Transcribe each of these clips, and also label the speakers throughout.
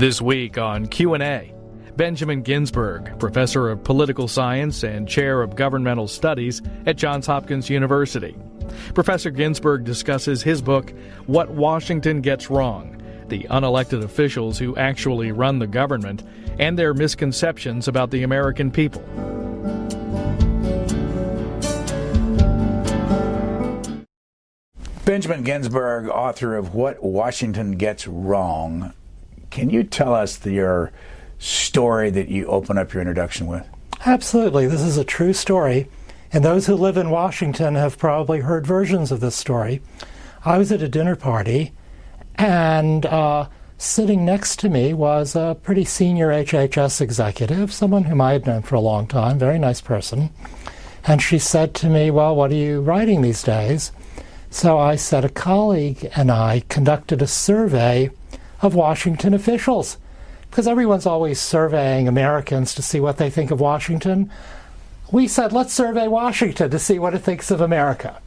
Speaker 1: This week on Q&A, Benjamin Ginsberg, professor of political science and chair of governmental studies at Johns Hopkins University. Professor Ginsberg discusses his book, What Washington Gets Wrong, the unelected officials who actually run the government, and their misconceptions about the American people.
Speaker 2: Benjamin Ginsberg, author of What Washington Gets Wrong. Can you tell us your story that you open up your introduction with?
Speaker 3: Absolutely. This is a true story, and those who live in Washington have probably heard versions of this story. I was at a dinner party, and sitting next to me was a pretty senior HHS executive, someone whom I had known for a long time, very nice person. And she said to me, "Well, what are you writing these days?" So I said, a colleague and I conducted a survey of Washington officials, because everyone's always surveying Americans to see what they think of Washington. We said, let's survey Washington to see what it thinks of America.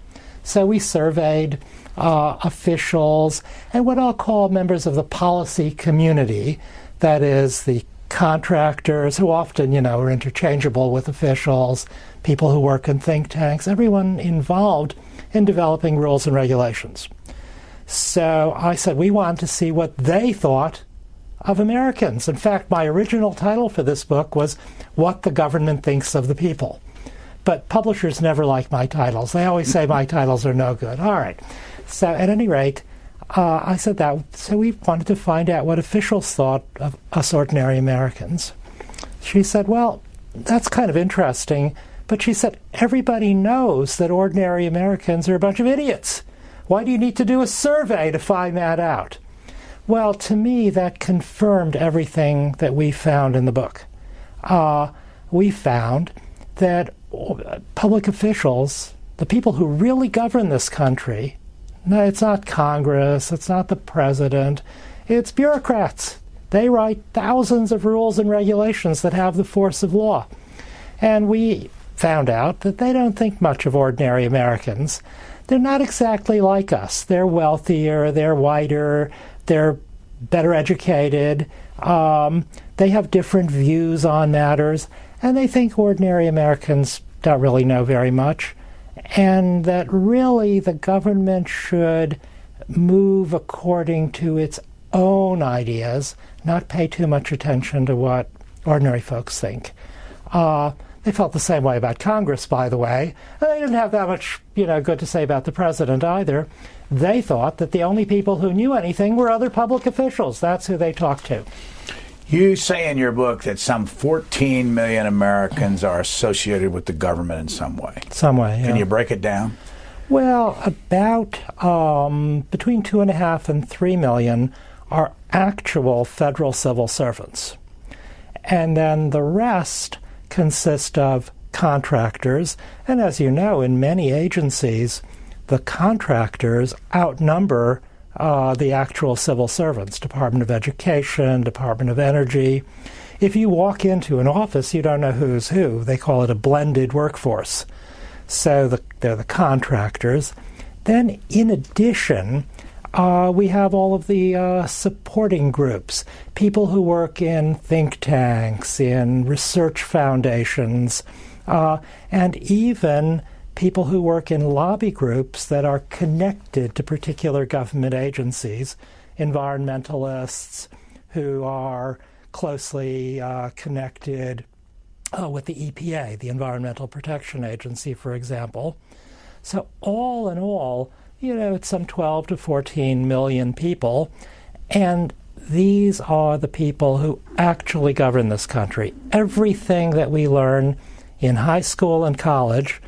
Speaker 3: So we surveyed officials and what I'll call members of the policy community, that is, the contractors who often, are interchangeable with officials, people who work in think tanks, everyone involved in developing rules and regulations. So I said we wanted to see what they thought of Americans. In fact, my original title for this book was What the Government Thinks of the People. But publishers never like my titles. They always say my titles are no good. All right. So at any rate, I said that. So we wanted to find out what officials thought of us ordinary Americans. She said, well, that's kind of interesting. But she said, everybody knows that ordinary Americans are a bunch of idiots. Why do you need to do a survey to find that out? Well, to me, that confirmed everything that we found in the book. We found that public officials, the people who really govern this country, no, it's not Congress, it's not the president, it's bureaucrats. They write thousands of rules and regulations that have the force of law. And we found out that they don't think much of ordinary Americans. They're not exactly like us. They're wealthier, they're whiter, they're better educated, they have different views on matters, and they think ordinary Americans don't really know very much, and that really the government should move according to its own ideas, not pay too much attention to what ordinary folks think. They felt the same way about Congress, by the way. They didn't have that much, good to say about the president either. They thought that the only people who knew anything were other public officials. That's who they talked to.
Speaker 2: You say in your book that some 14 million Americans are associated with the government in some way.
Speaker 3: Some way, yeah.
Speaker 2: Can you break it down?
Speaker 3: Well, about between 2.5 and 3 million are actual federal civil servants. And then the rest consist of contractors, and as you know, in many agencies, the contractors outnumber the actual civil servants, Department of Education, Department of Energy. If you walk into an office, you don't know who's who. They call it a blended workforce. So they're the contractors. Then, in addition, we have all of the supporting groups, people who work in think tanks, in research foundations, and even people who work in lobby groups that are connected to particular government agencies, environmentalists who are closely connected with the EPA, the Environmental Protection Agency, for example. So all in all, it's some 12 to 14 million people, and these are the people who actually govern this country. Everything that we learn in high school and college,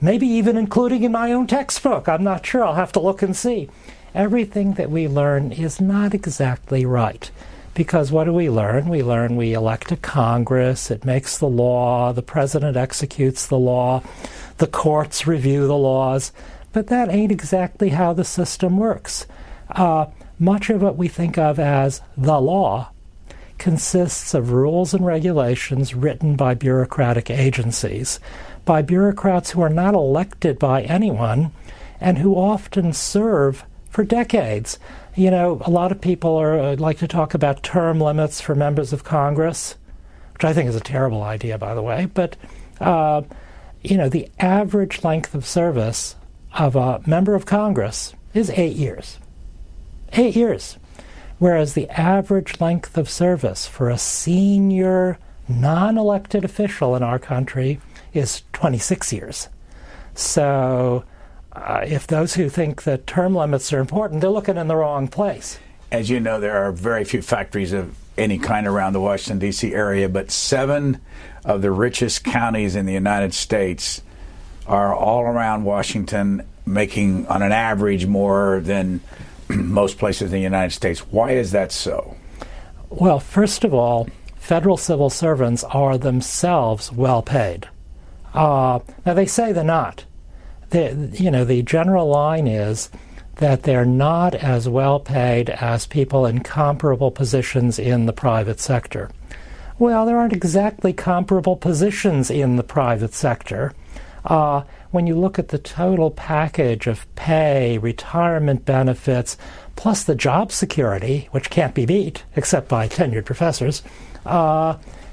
Speaker 3: maybe even including in my own textbook, I'm not sure, I'll have to look and see. Everything that we learn is not exactly right. Because what do we learn? We learn we elect a Congress, it makes the law, the president executes the law, the courts review the laws. But that ain't exactly how the system works. Much of what we think of as the law consists of rules and regulations written by bureaucratic agencies, by bureaucrats who are not elected by anyone and who often serve for decades. A lot of people like to talk about term limits for members of Congress, which I think is a terrible idea, by the way. But, the average length of service of a member of Congress is 8 years. 8 years. Whereas the average length of service for a senior non-elected official in our country is 26 years. So if those who think that term limits are important, they're looking in the wrong place.
Speaker 2: As you know, there are very few factories of any kind around the Washington, D.C. area, but 7 of the richest counties in the United States are all around Washington, making, on an average, more than most places in the United States. Why is that so?
Speaker 3: Well, first of all, federal civil servants are themselves well paid. Now, they say they're not. The general line is that they're not as well paid as people in comparable positions in the private sector. Well, there aren't exactly comparable positions in the private sector. When you look at the total package of pay, retirement benefits, plus the job security, which can't be beat except by tenured professors,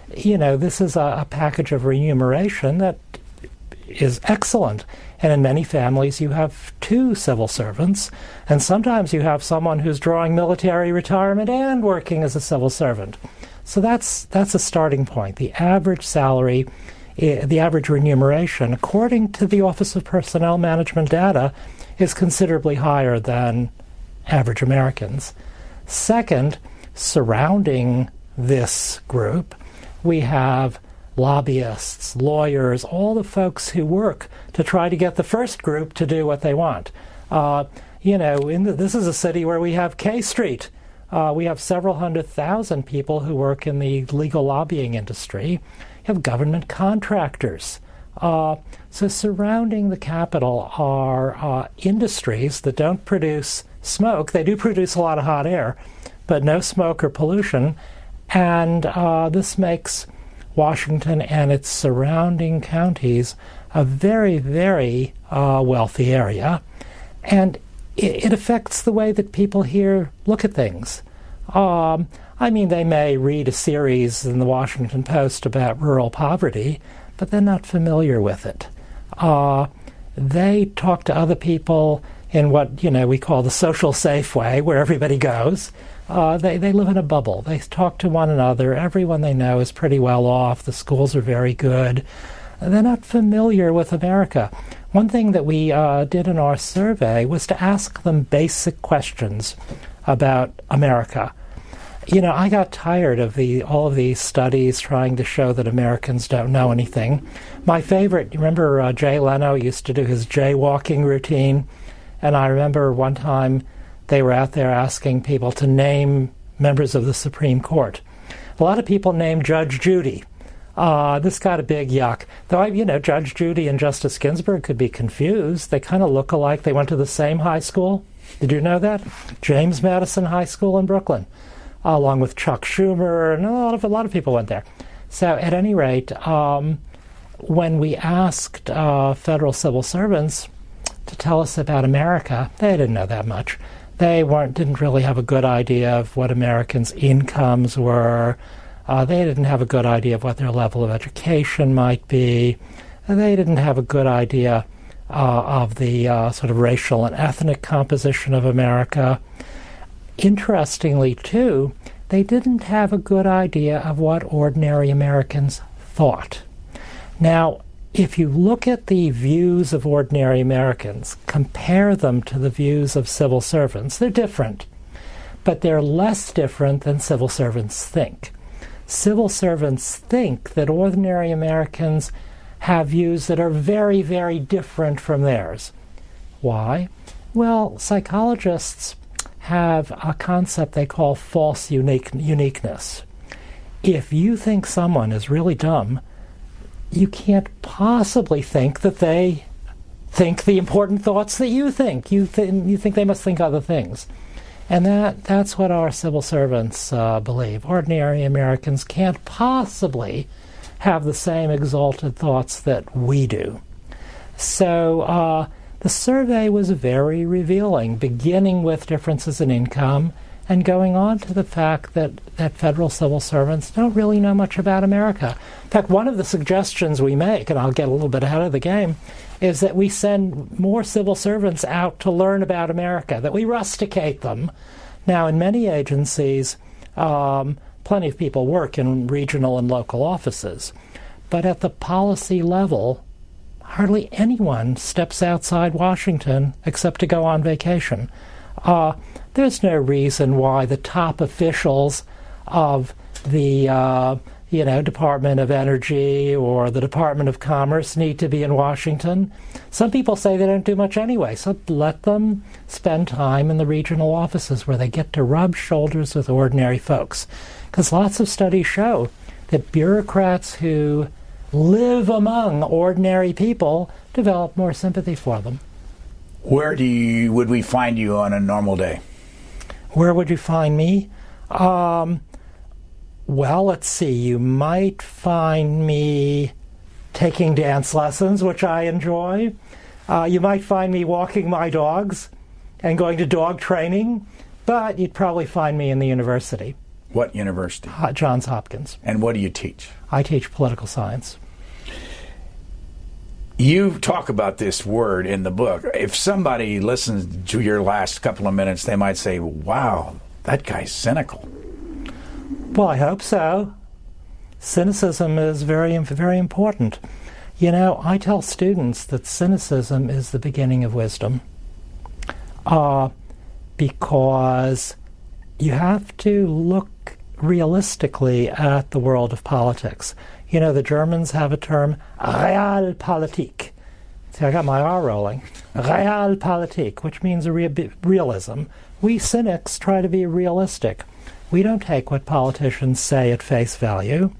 Speaker 3: this is a package of remuneration that is excellent. And in many families, you have 2 civil servants, and sometimes you have someone who's drawing military retirement and working as a civil servant. So that's a starting point. The average salary, the average remuneration, according to the Office of Personnel Management data, is considerably higher than average Americans. Second, surrounding this group, we have lobbyists, lawyers, all the folks who work to try to get the first group to do what they want. This is a city where we have K Street. We have several 100,000 people who work in the legal lobbying industry. You have government contractors. So surrounding the Capitol are industries that don't produce smoke. They do produce a lot of hot air, but no smoke or pollution. And this makes Washington and its surrounding counties a very, very wealthy area. And it affects the way that people here look at things. They may read a series in the Washington Post about rural poverty, but they're not familiar with it. They talk to other people in what we call the social safe way, where everybody goes. They live in a bubble. They talk to one another. Everyone they know is pretty well off. The schools are very good. They're not familiar with America. One thing that we did in our survey was to ask them basic questions about America. I got tired of all of these studies trying to show that Americans don't know anything. My favorite, you remember Jay Leno used to do his jaywalking routine? And I remember one time they were out there asking people to name members of the Supreme Court. A lot of people named Judge Judy. This got a big yuck. Though, Judge Judy and Justice Ginsburg could be confused. They kind of look alike. They went to the same high school. Did you know that? James Madison High School in Brooklyn, along with Chuck Schumer, and a lot of people went there. So at any rate, when we asked federal civil servants to tell us about America, they didn't know that much. They didn't really have a good idea of what Americans' incomes were. They didn't have a good idea of what their level of education might be. They didn't have a good idea of the sort of racial and ethnic composition of America. Interestingly, too, they didn't have a good idea of what ordinary Americans thought. Now, if you look at the views of ordinary Americans, compare them to the views of civil servants, they're different, but they're less different than civil servants think. Civil servants think that ordinary Americans have views that are very, very different from theirs. Why? Well, psychologists have a concept they call false uniqueness. If you think someone is really dumb, you can't possibly think that they think the important thoughts that you think. You think they must think other things. And that's what our civil servants believe. Ordinary Americans can't possibly have the same exalted thoughts that we do. So The survey was very revealing, beginning with differences in income and going on to the fact that federal civil servants don't really know much about America. In fact, one of the suggestions we make, and I'll get a little bit ahead of the game, is that we send more civil servants out to learn about America, that we rusticate them. Now, in many agencies, plenty of people work in regional and local offices, but at the policy level, hardly anyone steps outside Washington except to go on vacation. There's no reason why the top officials of the Department of Energy or the Department of Commerce need to be in Washington. Some people say they don't do much anyway, so let them spend time in the regional offices where they get to rub shoulders with ordinary folks. Because lots of studies show that bureaucrats who live among ordinary people develop more sympathy for them.
Speaker 2: Where would we find you on a normal day?
Speaker 3: Where would you find me? Well, let's see. You might find me taking dance lessons, which I enjoy. You might find me walking my dogs and going to dog training, but you'd probably find me in the university.
Speaker 2: What university?
Speaker 3: Johns Hopkins.
Speaker 2: And what do you teach?
Speaker 3: I teach political science.
Speaker 2: You talk about this word in the book. If somebody listens to your last couple of minutes, they might say, wow, that guy's cynical.
Speaker 3: Well, I hope so. Cynicism is very, very important. You know, I tell students that cynicism is the beginning of wisdom, because you have to look realistically at the world of politics. You know, the Germans have a term, Realpolitik. See, I got my R rolling. Realpolitik, which means realism. We cynics try to be realistic. We don't take what politicians say at face value.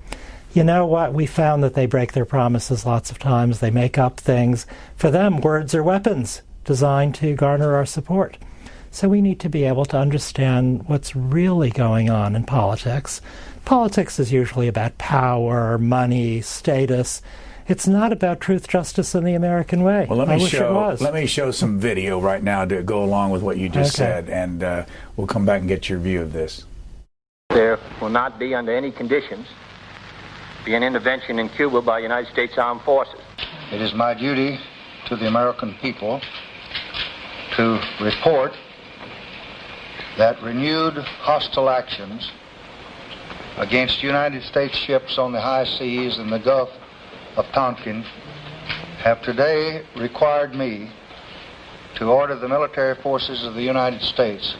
Speaker 3: You know what? We found that they break their promises lots of times. They make up things. For them, words are weapons designed to garner our support. So we need to be able to understand what's really going on in politics. Politics is usually about power, money, status. It's not about truth, justice, and the American way.
Speaker 2: Well,
Speaker 3: I wish it was.
Speaker 2: Let me show some video right now to go along with what you just said, and we'll come back and get your view of this.
Speaker 4: There will not be, under any conditions, be an intervention in Cuba by United States Armed Forces.
Speaker 5: It is my duty to the American people to report that renewed hostile actions against United States ships on the high seas in the Gulf of Tonkin have today required me to order the military forces of the United States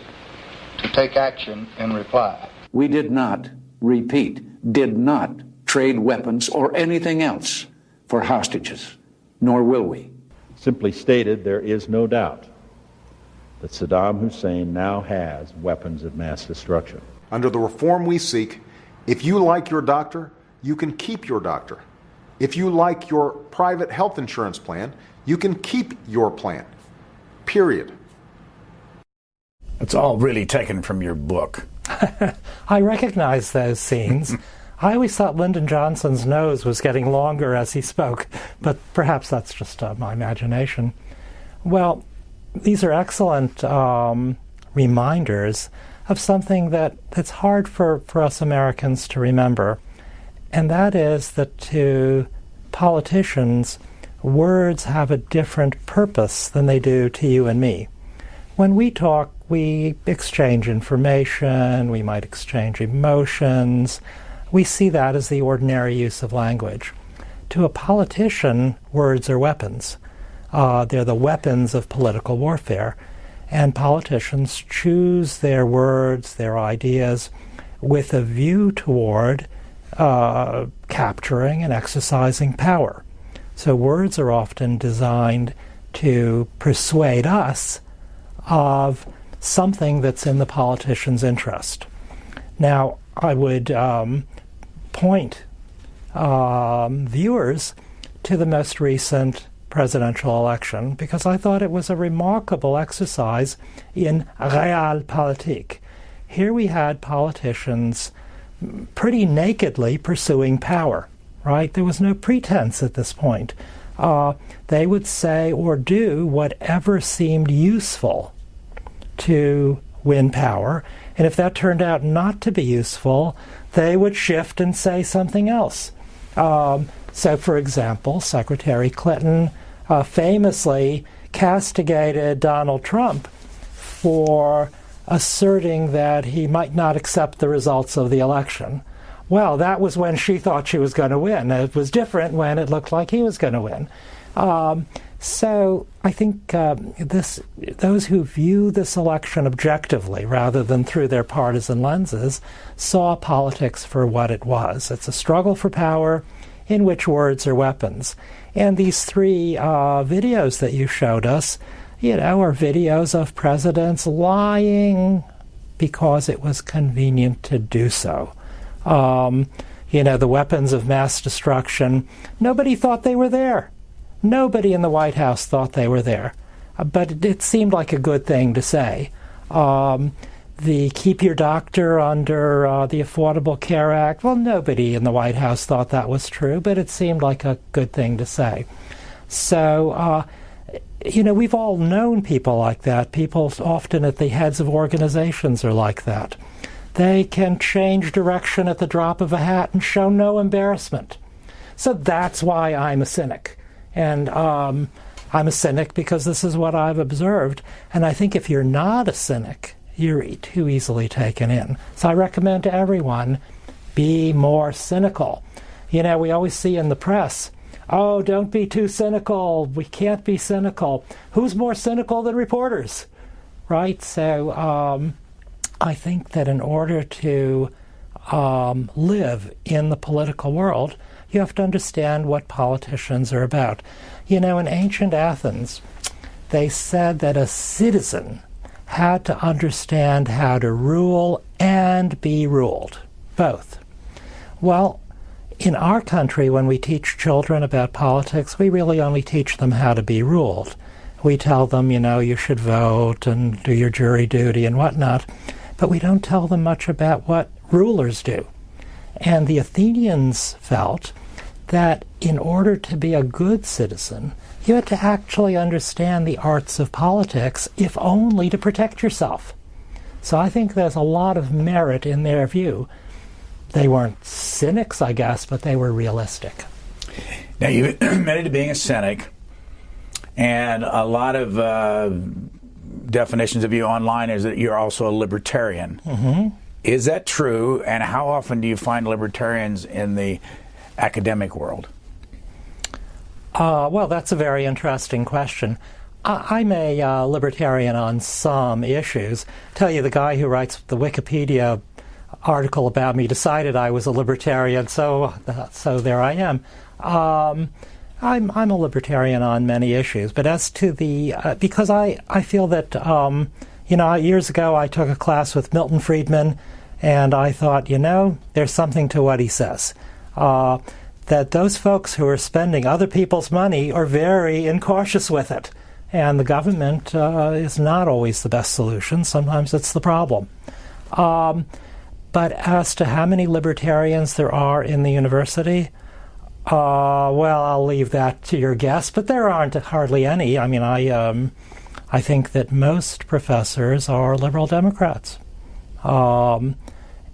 Speaker 5: to take action in reply.
Speaker 6: We did not, repeat, did not trade weapons or anything else for hostages, nor will we.
Speaker 7: Simply stated, there is no doubt that Saddam Hussein now has weapons of mass destruction.
Speaker 8: Under the reform we seek, if you like your doctor, you can keep your doctor. If you like your private health insurance plan, you can keep your plan. Period.
Speaker 2: It's all really taken from your book.
Speaker 3: I recognize those scenes. I always thought Lyndon Johnson's nose was getting longer as he spoke, but perhaps that's just my imagination. Well, these are excellent reminders of something that's hard for us Americans to remember, and that is that to politicians, words have a different purpose than they do to you and me. When we talk, we exchange information, we might exchange emotions. We see that as the ordinary use of language. To a politician, words are weapons. They're the weapons of political warfare. And politicians choose their words, their ideas, with a view toward capturing and exercising power. So words are often designed to persuade us of something that's in the politician's interest. Now, I would point viewers to the most recent presidential election, because I thought it was a remarkable exercise in Realpolitik. Here we had politicians pretty nakedly pursuing power, right? There was no pretense at this point. they would say or do whatever seemed useful to win power. And if that turned out not to be useful, they would shift and say something else. So, for example, Secretary Clinton famously castigated Donald Trump for asserting that he might not accept the results of the election. Well, that was when she thought she was going to win. It was different when it looked like he was going to win. So I think those who view this election objectively rather than through their partisan lenses saw politics for what it was. It's a struggle for power in which words are weapons. And these three videos that you showed us, are videos of presidents lying because it was convenient to do so. The weapons of mass destruction, nobody thought they were there. Nobody in the White House thought they were there. But it seemed like a good thing to say. The keep your doctor under the Affordable Care Act, well, nobody in the White House thought that was true, but it seemed like a good thing to say. So, we've all known people like that. People often at the heads of organizations are like that. They can change direction at the drop of a hat and show no embarrassment. So that's why I'm a cynic. And I'm a cynic because this is what I've observed. And I think if you're not a cynic, you're too easily taken in. So I recommend to everyone, be more cynical. We always see in the press, oh, don't be too cynical. We can't be cynical. Who's more cynical than reporters? Right? So I think that in order to live in the political world, you have to understand what politicians are about. In ancient Athens, they said that a citizen had to understand how to rule and be ruled, both. Well, in our country, when we teach children about politics, we really only teach them how to be ruled. We tell them, you should vote and do your jury duty and whatnot, but we don't tell them much about what rulers do. And the Athenians felt that in order to be a good citizen, you had to actually understand the arts of politics, if only to protect yourself. So I think there's a lot of merit in their view. They weren't cynics, I guess, but they were realistic.
Speaker 2: Now, you've admitted to being a cynic, and a lot of definitions of you online is that you're also a libertarian. Mm-hmm. Is that true, and how often do you find libertarians in the academic world?
Speaker 3: Well, that's a very interesting question. I'm a libertarian on some issues. Tell you, the guy who writes the Wikipedia article about me decided I was a libertarian, so there I am. I'm a libertarian on many issues, but as to the because I feel that years ago I took a class with Milton Friedman, and I thought, there's something to what he says. That those folks who are spending other people's money are very incautious with it. And the government is not always the best solution. Sometimes it's the problem. But as to how many libertarians there are in the university, well, I'll leave that to your guess. But there aren't hardly any. I mean, I think that most professors are liberal Democrats.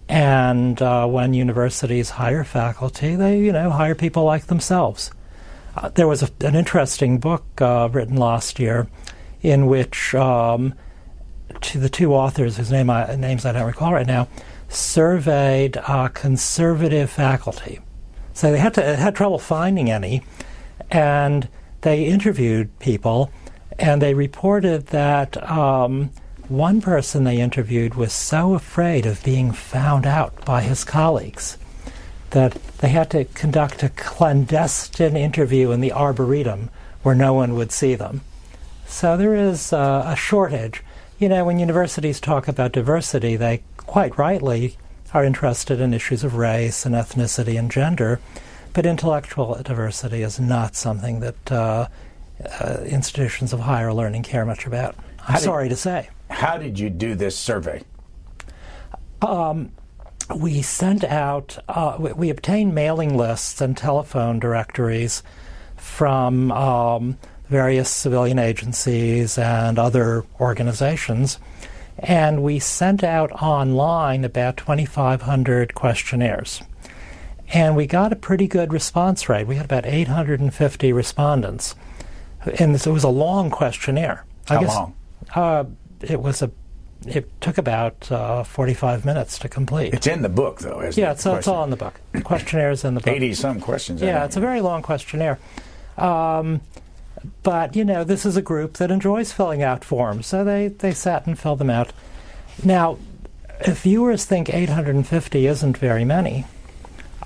Speaker 3: And when universities hire faculty, they, hire people like themselves. There was an interesting book written last year in which the two authors, whose names I don't recall right now, surveyed conservative faculty. So they had trouble finding any, and they interviewed people, and they reported that one person they interviewed was so afraid of being found out by his colleagues that they had to conduct a clandestine interview in the Arboretum where no one would see them. So there is a shortage. When universities talk about diversity, they quite rightly are interested in issues of race and ethnicity and gender, but intellectual diversity is not something that institutions of higher learning care much about. I'm sorry to say.
Speaker 2: How did you do this survey?
Speaker 3: We sent out, we obtained mailing lists and telephone directories from various civilian agencies and other organizations, and we sent out online about 2,500 questionnaires. And we got a pretty good response rate. We had about 850 respondents. And it was a long questionnaire.
Speaker 2: How long?
Speaker 3: It took about 45 minutes to complete.
Speaker 2: It's in the book, though, isn't it?
Speaker 3: Yeah, it's all in the book. The questionnaires in the book.
Speaker 2: 80-some questions.
Speaker 3: Yeah, it's a very long questionnaire. But, this is a group that enjoys filling out forms, so they sat and filled them out. Now, if viewers think 850 isn't very many,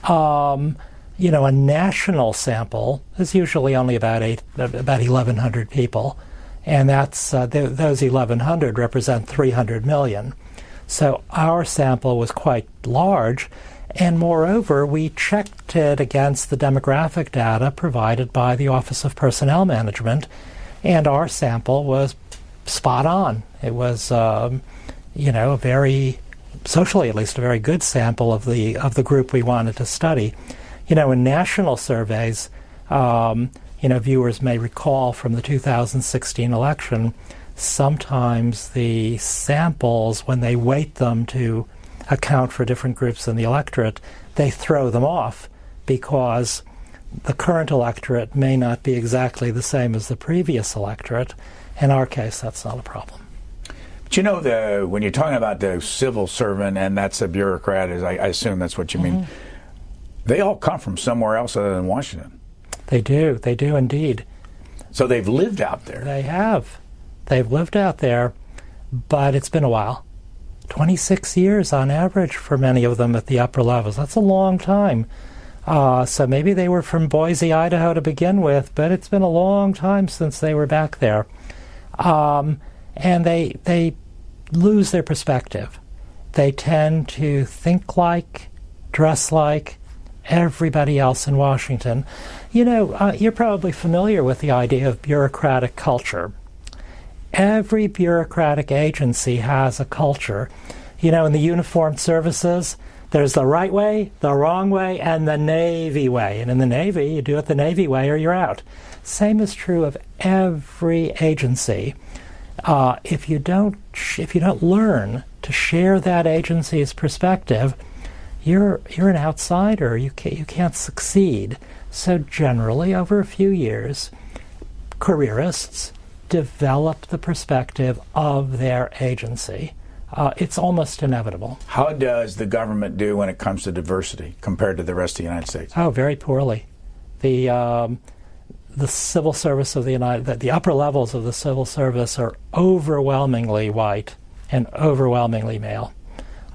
Speaker 3: a national sample is usually only about 1,100 people, and that's those 1,100 represent 300 million. So our sample was quite large, and moreover, we checked it against the demographic data provided by the Office of Personnel Management, and our sample was spot on. It was, a very, socially at least, a very good sample of the group we wanted to study. In national surveys, viewers may recall from the 2016 election, sometimes the samples, when they weight them to account for different groups in the electorate, they throw them off because the current electorate may not be exactly the same as the previous electorate. In our case, that's not a problem.
Speaker 2: But when you're talking about the civil servant, and that's a bureaucrat, I assume that's what you mean, they all come from somewhere else other than Washington.
Speaker 3: They do indeed.
Speaker 2: So they've lived out there.
Speaker 3: They have. They've lived out there, but it's been a while. 26 years on average for many of them at the upper levels. That's a long time. So maybe they were from Boise, Idaho to begin with, but it's been a long time since they were back there. And they lose their perspective. They tend to think like, dress like everybody else in Washington. You're probably familiar with the idea of bureaucratic culture. Every bureaucratic agency has a culture. In the uniformed services, there's the right way, the wrong way, and the Navy way. And in the Navy, you do it the Navy way or you're out. Same is true of every agency. If you don't learn to share that agency's perspective, you're an outsider. You can't succeed. So generally, over a few years, careerists develop the perspective of their agency. It's almost inevitable.
Speaker 2: How does the government do when it comes to diversity compared to the rest of the United States?
Speaker 3: Oh, very poorly. The civil service of the upper levels of the civil service are overwhelmingly white and overwhelmingly male.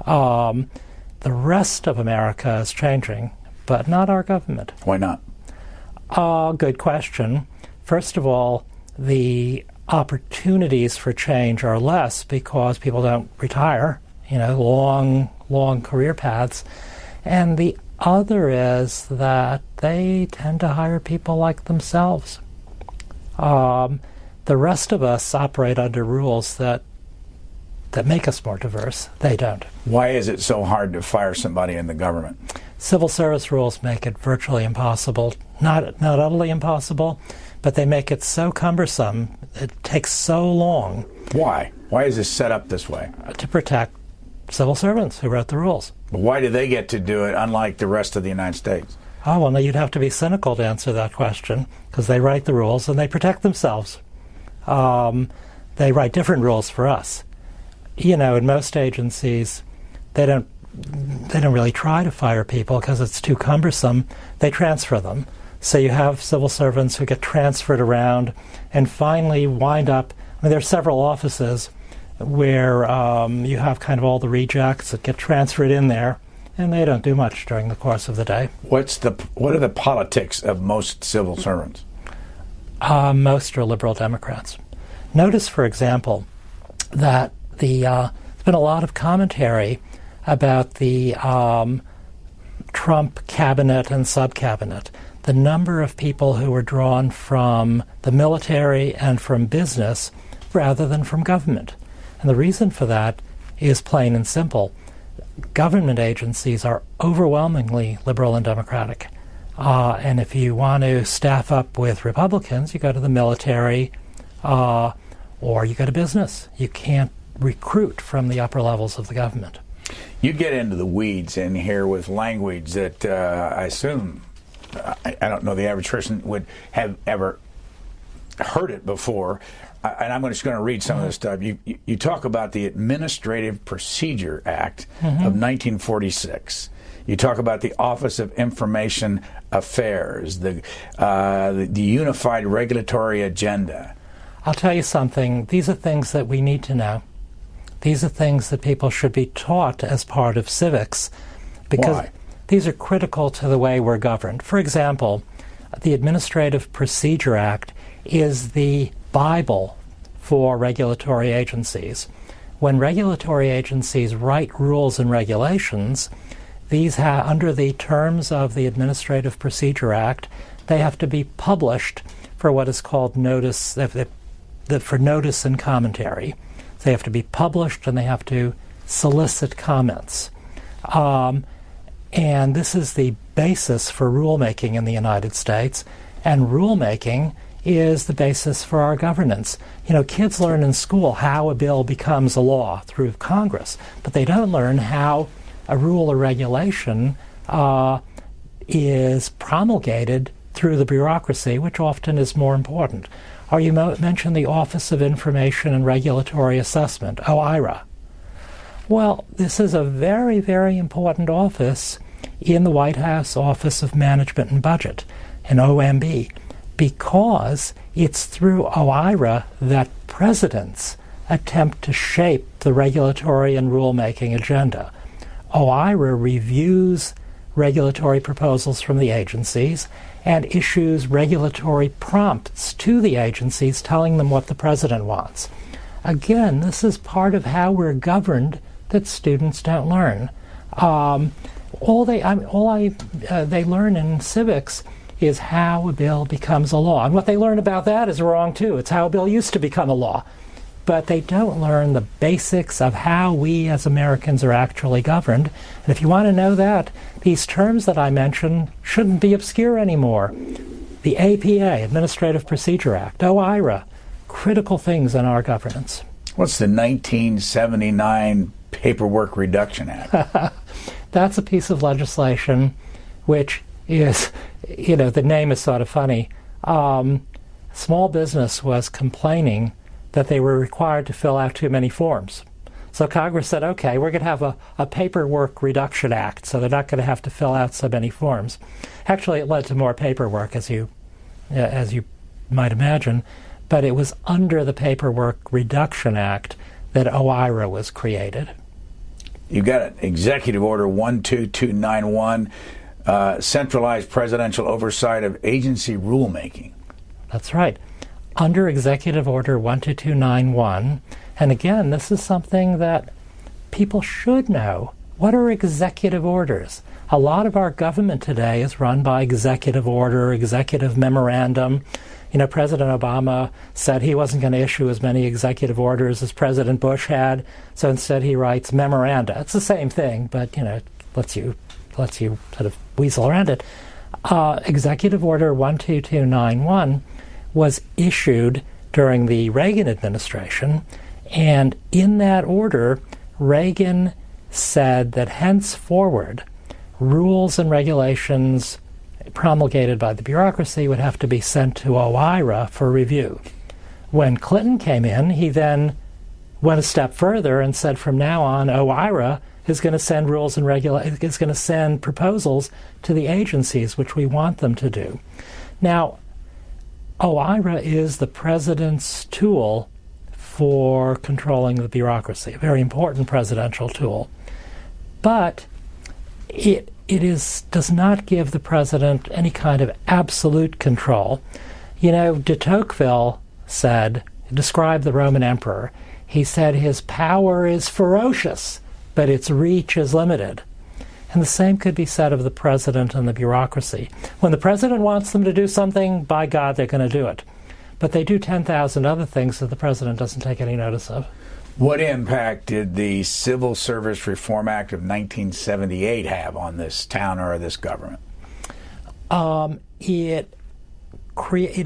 Speaker 3: The rest of America is changing, but not our government.
Speaker 2: Why not?
Speaker 3: Good question. First of all, the opportunities for change are less because people don't retire, long career paths. And the other is that they tend to hire people like themselves. The rest of us operate under rules that make us more diverse. They don't.
Speaker 2: Why is it so hard to fire somebody in the government?
Speaker 3: Civil service rules make it virtually impossible. Not utterly impossible, but they make it so cumbersome. It takes so long.
Speaker 2: Why? Why is this set up this way?
Speaker 3: To protect civil servants who wrote the rules.
Speaker 2: But why do they get to do it, unlike the rest of the United States?
Speaker 3: Oh, well, no, you'd have to be cynical to answer that question, because they write the rules and they protect themselves. They write different rules for us. In most agencies, they don't really try to fire people because it's too cumbersome. They transfer them. So you have civil servants who get transferred around and finally wind up. There are several offices where you have kind of all the rejects that get transferred in there, and they don't do much during the course of the day.
Speaker 2: What are the politics of most civil servants?
Speaker 3: Most are liberal Democrats. Notice, for example, that there's been a lot of commentary about the Trump cabinet and sub-cabinet. The number of people who were drawn from the military and from business rather than from government. And the reason for that is plain and simple. Government agencies are overwhelmingly liberal and democratic. And if you want to staff up with Republicans, you go to the military or you go to business. You can't recruit from the upper levels of the government.
Speaker 2: You get into the weeds in here with language that I assume, I don't know the average person would have ever heard it before. And I'm just going to read some of this stuff. You talk about the Administrative Procedure Act of 1946. You talk about the Office of Information Affairs, the Unified Regulatory Agenda.
Speaker 3: I'll tell you something. These are things that we need to know. These are things that people should be taught as part of civics, because
Speaker 2: Why?
Speaker 3: These are critical to the way we're governed. For example, the Administrative Procedure Act is the Bible for regulatory agencies. When regulatory agencies write rules and regulations, these under the terms of the Administrative Procedure Act, they have to be published for what is called notice, for notice and commentary. They have to be published and they have to solicit comments. And this is the basis for rulemaking in the United States. And rulemaking is the basis for our governance. You know, kids learn in school how a bill becomes a law through Congress, but they don't learn how a rule or regulation is promulgated through the bureaucracy, which often is more important. Or you mentioned the Office of Information and Regulatory Assessment, OIRA. Well, this is a very, very important office in the White House Office of Management and Budget, an OMB, because it's through OIRA that presidents attempt to shape the regulatory and rulemaking agenda. OIRA reviews regulatory proposals from the agencies and issues regulatory prompts to the agencies telling them what the president wants. Again, this is part of how we're governed that students don't learn. They learn in civics is how a bill becomes a law. And what they learn about that is wrong too. It's how a bill used to become a law. But they don't learn the basics of how we as Americans are actually governed. And if you want to know that, these terms that I mentioned shouldn't be obscure anymore. The APA, Administrative Procedure Act, OIRA, critical things in our governance.
Speaker 2: What's the 1979 Paperwork Reduction Act?
Speaker 3: That's a piece of legislation which is, the name is sort of funny. Small business was complaining that they were required to fill out too many forms. So Congress said, okay, we're going to have a Paperwork Reduction Act, so they're not going to have to fill out so many forms. Actually, it led to more paperwork, as you might imagine, but it was under the Paperwork Reduction Act that OIRA was created.
Speaker 2: You got it. Executive Order 12291, centralized presidential oversight of agency rulemaking.
Speaker 3: That's right. Under Executive Order 12291, and again, this is something that people should know. What are executive orders? A lot of our government today is run by executive order, executive memorandum. President Obama said he wasn't going to issue as many executive orders as President Bush had, so instead he writes memoranda. It's the same thing, but lets you sort of weasel around it. Executive Order 12291 was issued during the Reagan administration, and in that order, Reagan said that henceforward, rules and regulations promulgated by the bureaucracy would have to be sent to OIRA for review. When Clinton came in, he then went a step further and said from now on, OIRA is going to send rules and is going to send proposals to the agencies, which we want them to do. Now, OIRA is the president's tool for controlling the bureaucracy, a very important presidential tool. But it does not give the president any kind of absolute control. De Tocqueville described the Roman emperor. He said his power is ferocious, but its reach is limited. And the same could be said of the president and the bureaucracy. When the president wants them to do something, by God, they're going to do it. But they do 10,000 other things that the president doesn't take any notice of.
Speaker 2: What impact did the Civil Service Reform Act of 1978 have on this town or this government?
Speaker 3: it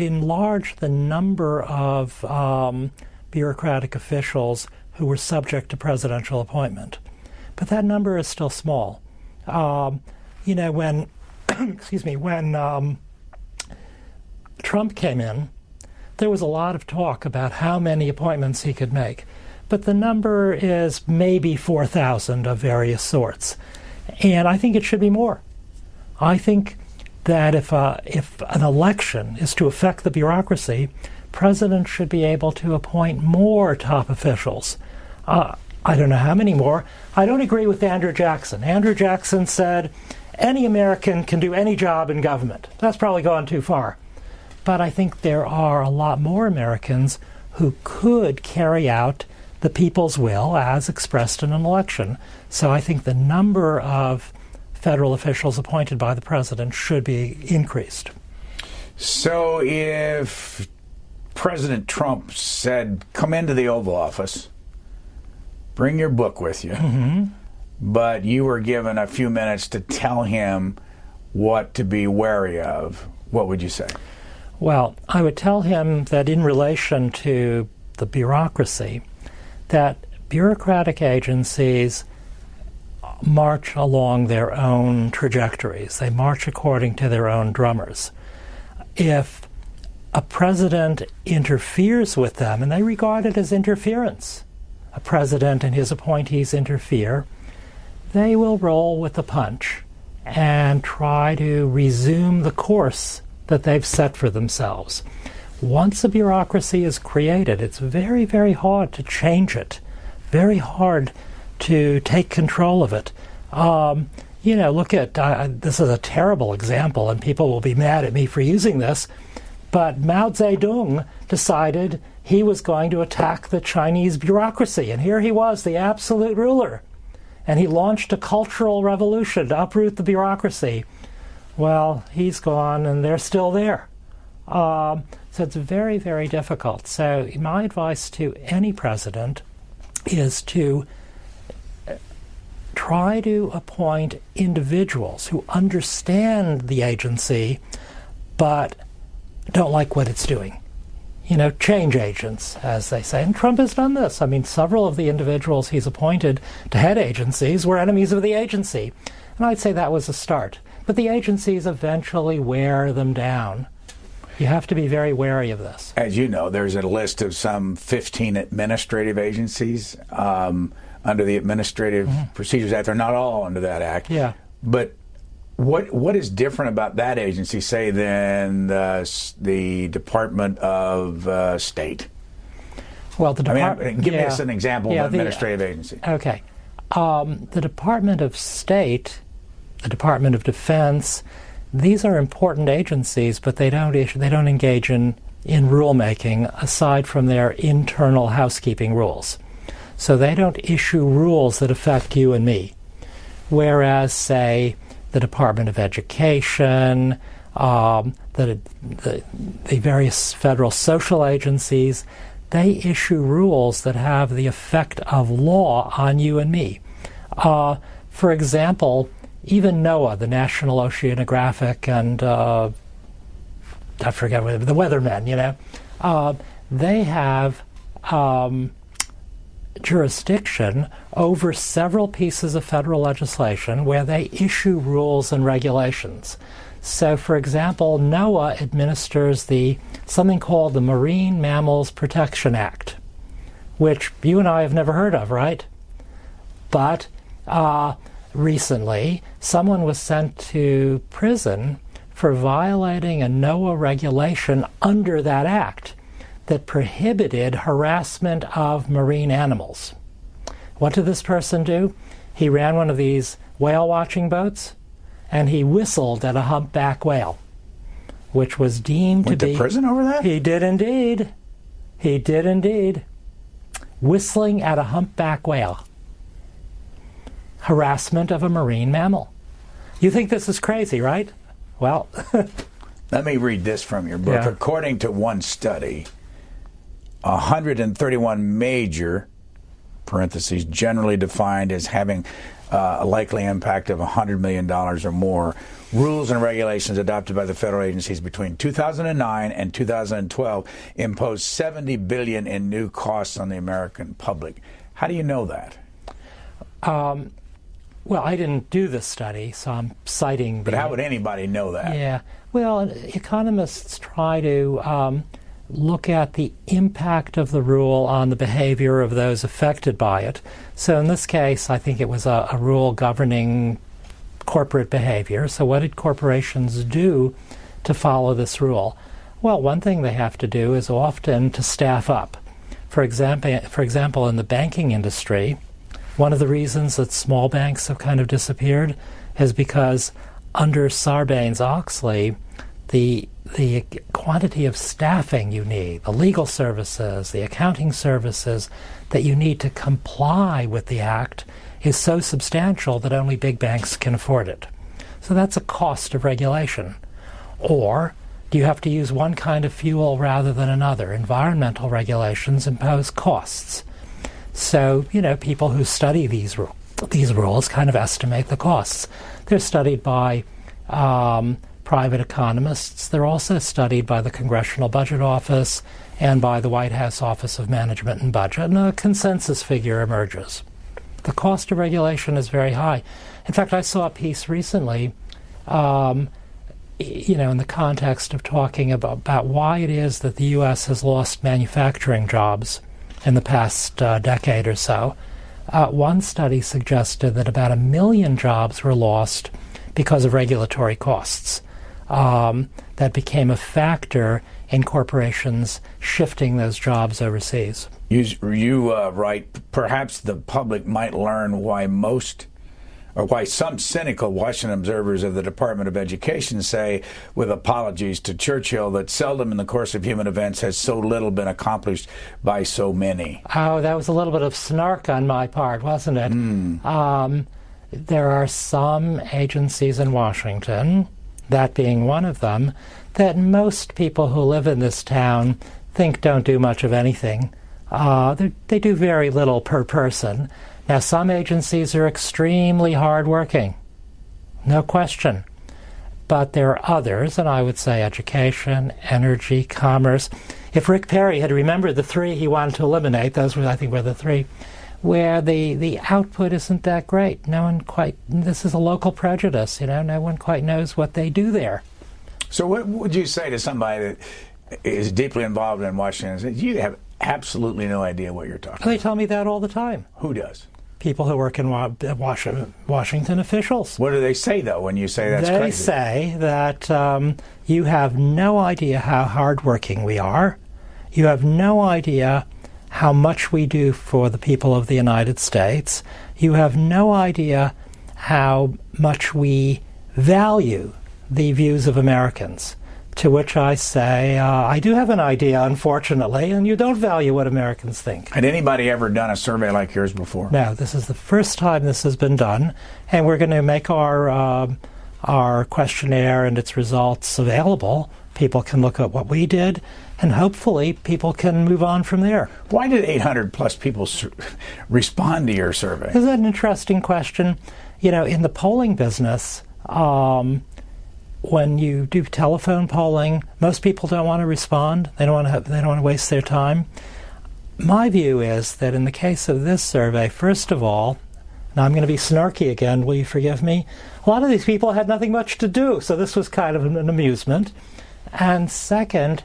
Speaker 3: enlarged the number of bureaucratic officials who were subject to presidential appointment. But that number is still small. When when Trump came in, there was a lot of talk about how many appointments he could make. But the number is maybe 4,000 of various sorts. And I think it should be more. I think that if an election is to affect the bureaucracy, presidents should be able to appoint more top officials. I don't know how many more. I don't agree with Andrew Jackson. Andrew Jackson said, any American can do any job in government. That's probably gone too far. But I think there are a lot more Americans who could carry out the people's will as expressed in an election. So I think the number of federal officials appointed by the president should be increased.
Speaker 2: So if President Trump said, come into the Oval Office, bring your book with you, but you were given a few minutes to tell him what to be wary of, what would you say?
Speaker 3: Well, I would tell him that in relation to the bureaucracy, that bureaucratic agencies march along their own trajectories. They march according to their own drummers. If a president interferes with them, and they regard it as interference, a president and his appointees interfere, they will roll with the punch and try to resume the course that they've set for themselves. Once a bureaucracy is created, it's very, very hard to change it, very hard to take control of it. Look at, this is a terrible example, and people will be mad at me for using this, but Mao Zedong decided he was going to attack the Chinese bureaucracy, and here he was, the absolute ruler. And he launched a cultural revolution to uproot the bureaucracy. Well, he's gone, and they're still there. So it's very, very difficult. So my advice to any president is to try to appoint individuals who understand the agency but don't like what it's doing. Change agents, as they say. And Trump has done this. I mean, several of the individuals he's appointed to head agencies were enemies of the agency. And I'd say that was a start. But the agencies eventually wear them down. You have to be very wary of this.
Speaker 2: As you know, there's a list of some 15 administrative agencies under the Administrative Procedures Act. They're not all under that act.
Speaker 3: Yeah.
Speaker 2: But what is different about that agency, say, than the Department of State?
Speaker 3: Well, the Department...
Speaker 2: give me us an example of an administrative agency.
Speaker 3: Okay. The Department of State, the Department of Defense, these are important agencies, but they don't engage in rulemaking aside from their internal housekeeping rules. So they don't issue rules that affect you and me. Whereas, say, the Department of Education, the various federal social agencies, they issue rules that have the effect of law on you and me. For example, even NOAA, the National Oceanographic and I forget what, the weathermen, they have jurisdiction over several pieces of federal legislation where they issue rules and regulations. So, for example, NOAA administers something called the Marine Mammals Protection Act, which you and I have never heard of, right? But recently, someone was sent to prison for violating a NOAA regulation under that act that prohibited harassment of marine animals. What did this person do? He ran one of these whale-watching boats, and he whistled at a humpback whale, which was deemed to be...
Speaker 2: Went to prison over that?
Speaker 3: He did indeed. He did indeed. Whistling at a humpback whale. Harassment of a marine mammal. You think this is crazy, right? Well...
Speaker 2: Let me read this from your book.
Speaker 3: Yeah.
Speaker 2: According to one study, 131 major, parentheses, generally defined as having a likely impact of $100 million or more. Rules and regulations adopted by the federal agencies between 2009 and 2012 imposed $70 billion in new costs on the American public. How do you know that?
Speaker 3: Well, I didn't do this study, so I'm citing...
Speaker 2: But how would anybody know that?
Speaker 3: Yeah. Well, economists try to look at the impact of the rule on the behavior of those affected by it. So in this case, I think it was a rule governing corporate behavior. So what did corporations do to follow this rule? Well, one thing they have to do is often to staff up. For example, in the banking industry, one of the reasons that small banks have kind of disappeared is because under Sarbanes-Oxley, the quantity of staffing you need, the legal services, the accounting services that you need to comply with the act is so substantial that only big banks can afford it. So that's a cost of regulation. Or do you have to use one kind of fuel rather than another? Environmental regulations impose costs. So, people who study these rules kind of estimate the costs. They're studied by private economists. They're also studied by the Congressional Budget Office and by the White House Office of Management and Budget, and a consensus figure emerges. The cost of regulation is very high. In fact, I saw a piece recently, in the context of talking about why it is that the U.S. has lost manufacturing jobs in the past decade or so. One study suggested that about 1 million jobs were lost because of regulatory costs. That became a factor in corporations shifting those jobs overseas.
Speaker 2: You write, perhaps the public might learn why some cynical Washington observers of the Department of Education say, with apologies to Churchill, that seldom in the course of human events has so little been accomplished by so many.
Speaker 3: Oh, that was a little bit of snark on my part, wasn't it? There are some agencies in Washington, that being one of them, that most people who live in this town think don't do much of anything. They do very little per person. Now, some agencies are extremely hardworking, no question. But there are others, and I would say education, energy, commerce. If Rick Perry had remembered the three he wanted to eliminate, those were, I think, were the three, where the output isn't that great. This is a local prejudice, no one quite knows what they do there.
Speaker 2: So what would you say to somebody that is deeply involved in Washington? You have absolutely no idea what you're talking about.
Speaker 3: They tell me that all the time.
Speaker 2: Who does?
Speaker 3: People who work in Washington officials.
Speaker 2: What do they say, though, when you say that's crazy?
Speaker 3: They say that you have no idea how hardworking we are. You have no idea how much we do for the people of the United States. You have no idea how much we value the views of Americans. To which I say, I do have an idea, unfortunately, and you don't value what Americans think.
Speaker 2: Had anybody ever done a survey like yours before?
Speaker 3: No, this is the first time this has been done, and we're going to make our questionnaire and its results available. People can look at what we did, and hopefully people can move on from there.
Speaker 2: Why did 800-plus people respond to your survey?
Speaker 3: Isn't that an interesting question? In the polling business, when you do telephone polling, most people don't want to respond. They don't want to waste their time. My view is that in the case of this survey, first of all, now I'm going to be snarky again, will you forgive me? A lot of these people had nothing much to do, so this was kind of an amusement. And second,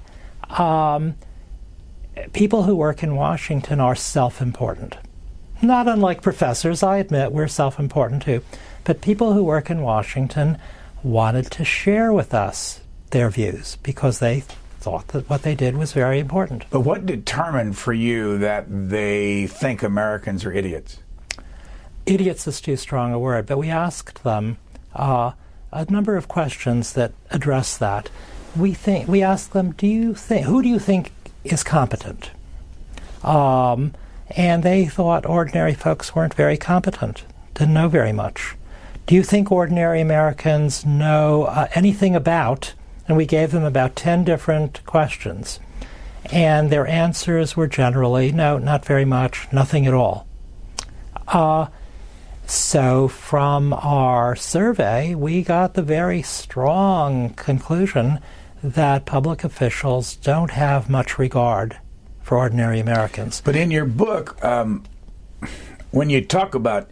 Speaker 3: people who work in Washington are self-important. Not unlike professors, I admit we're self-important too. But people who work in Washington wanted to share with us their views because they thought that what they did was very important.
Speaker 2: But what determined for you that they think Americans are idiots?
Speaker 3: Idiots is too strong a word, but we asked them a number of questions that address that. We asked them, who do you think is competent? And they thought ordinary folks weren't very competent, didn't know very much. Do you think ordinary Americans know anything about, and we gave them about 10 different questions, and their answers were generally, no, not very much, nothing at all. So from our survey, we got the very strong conclusion that public officials don't have much regard for ordinary Americans.
Speaker 2: But in your book, when you talk about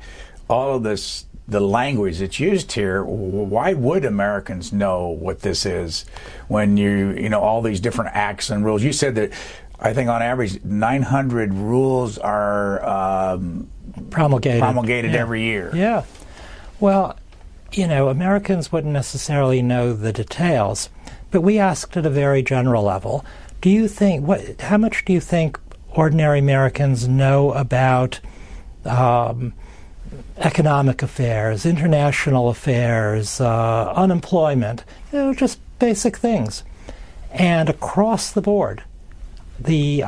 Speaker 2: all of this, the language that's used here, why would Americans know what this is when you know, all these different acts and rules? You said that, I think on average, 900 rules are promulgated every year.
Speaker 3: Yeah. Well, you know, Americans wouldn't necessarily know the details, but we asked at a very general level, do you think, how much do you think ordinary Americans know about economic affairs, international affairs, unemployment, you know, just basic things? And across the board, the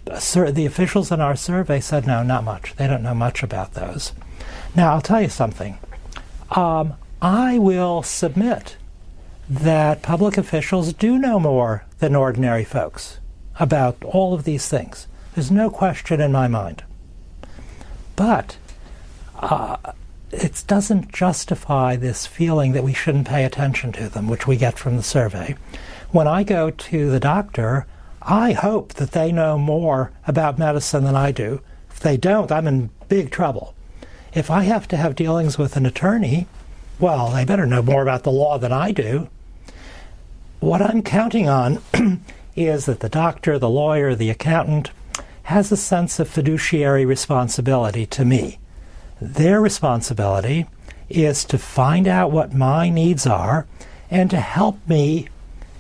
Speaker 3: officials in our survey said, no, not much. They don't know much about those. Now, I'll tell you something. I will submit that public officials do know more than ordinary folks about all of these things. There's no question in my mind. But it doesn't justify this feeling that we shouldn't pay attention to them, which we get from the survey. When I go to the doctor, I hope that they know more about medicine than I do. If they don't, I'm in big trouble. If I have to have dealings with an attorney, well, they better know more about the law than I do. What I'm counting on is that the doctor, the lawyer, the accountant has a sense of fiduciary responsibility to me. Their responsibility is to find out what my needs are and to help me,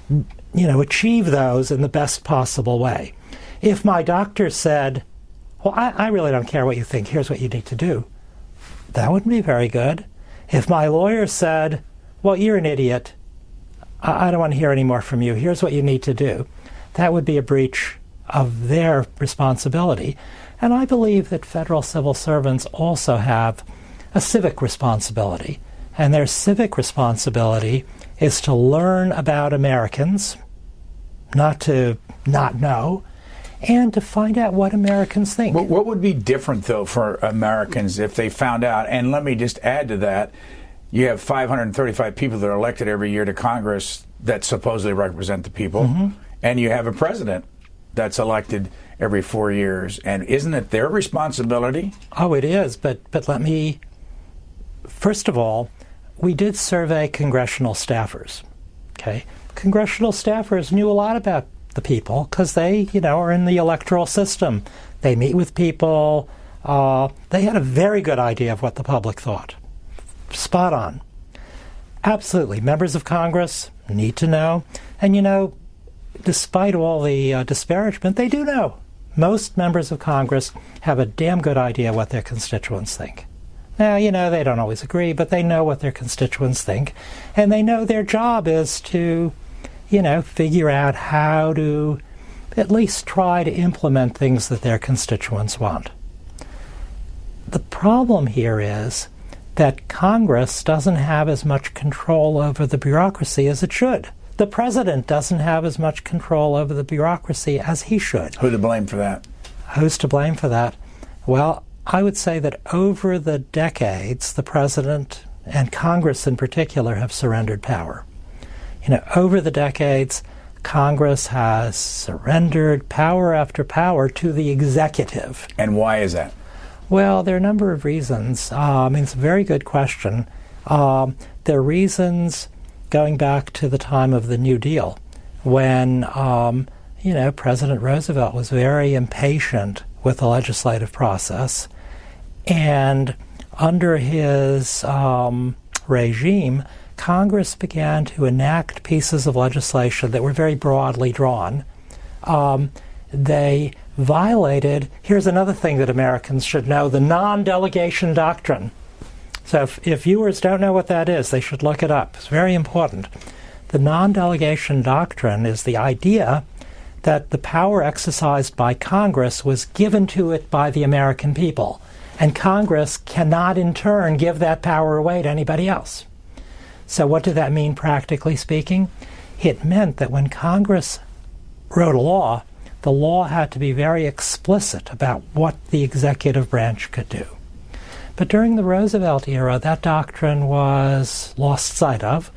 Speaker 3: you know, achieve those in the best possible way. If my doctor said, well, I really don't care what you think, here's what you need to do, that wouldn't be very good. If my lawyer said, well, you're an idiot, I don't want to hear any more from you, here's what you need to do, that would be a breach of their responsibility. And I believe that federal civil servants also have a civic responsibility. And their civic responsibility is to learn about Americans, not to not know, and to find out what Americans think.
Speaker 2: But what would be different, though, for Americans if they found out? And let me just add to that, you have 535 people that are elected every year to Congress that supposedly represent the people, and you have a president that's elected every 4 years. And isn't it their responsibility?
Speaker 3: Oh, it is, but let me, first of all, we did survey congressional staffers, okay? Congressional staffers knew a lot about the people because they, you know, are in the electoral system. They meet with people. They had a very good idea of what the public thought. Spot on. Absolutely. Members of Congress need to know. And, you know, despite all the disparagement, they do know. Most members of Congress have a damn good idea what their constituents think. Now, you know, they don't always agree, but they know what their constituents think. And they know their job is to, you know, figure out how to at least try to implement things that their constituents want. The problem here is that Congress doesn't have as much control over the bureaucracy as it should. The president doesn't have as much control over the bureaucracy as he should.
Speaker 2: Who to blame for that?
Speaker 3: Who's to blame for that? Well, I would say that over the decades, the president and Congress in particular have surrendered power. You know, over the decades, Congress has surrendered power after power to the executive.
Speaker 2: And why is that?
Speaker 3: Well, there are a number of reasons. It's a very good question. There are reasons going back to the time of the New Deal, when, you know, President Roosevelt was very impatient with the legislative process. And under his regime, Congress began to enact pieces of legislation that were very broadly drawn. They violated, here's another thing that Americans should know, the non-delegation doctrine. So if viewers don't know what that is, they should look it up. It's very important. The non-delegation doctrine is the idea that the power exercised by Congress was given to it by the American people, and Congress cannot in turn give that power away to anybody else. So what did that mean practically speaking? It meant that when Congress wrote a law, the law had to be very explicit about what the executive branch could do. But during the Roosevelt era, that doctrine was lost sight of.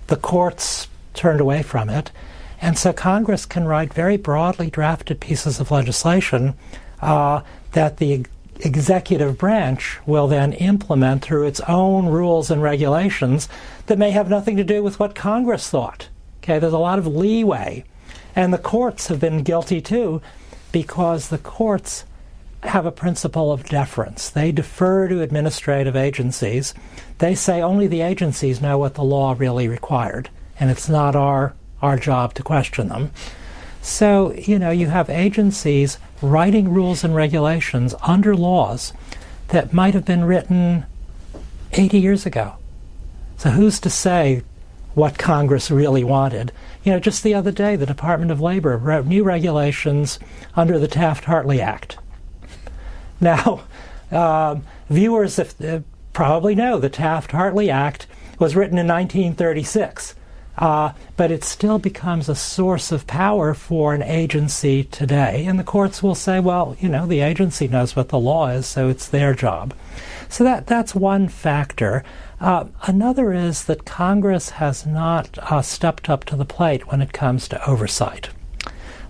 Speaker 3: The courts turned away from it. And so Congress can write very broadly drafted pieces of legislation that the executive branch will then implement through its own rules and regulations that may have nothing to do with what Congress thought. Okay, there's a lot of leeway. And the courts have been guilty too, because the courts have a principle of deference. They defer to administrative agencies. They say only the agencies know what the law really required, and it's not our job to question them. So, you have agencies writing rules and regulations under laws that might have been written 80 years ago. So who's to say what Congress really wanted? Just the other day, the Department of Labor wrote new regulations under the Taft-Hartley Act. Now, viewers probably know the Taft-Hartley Act was written in 1936. But it still becomes a source of power for an agency today. And the courts will say, well, the agency knows what the law is, so it's their job. So that's one factor. Another is that Congress has not stepped up to the plate when it comes to oversight.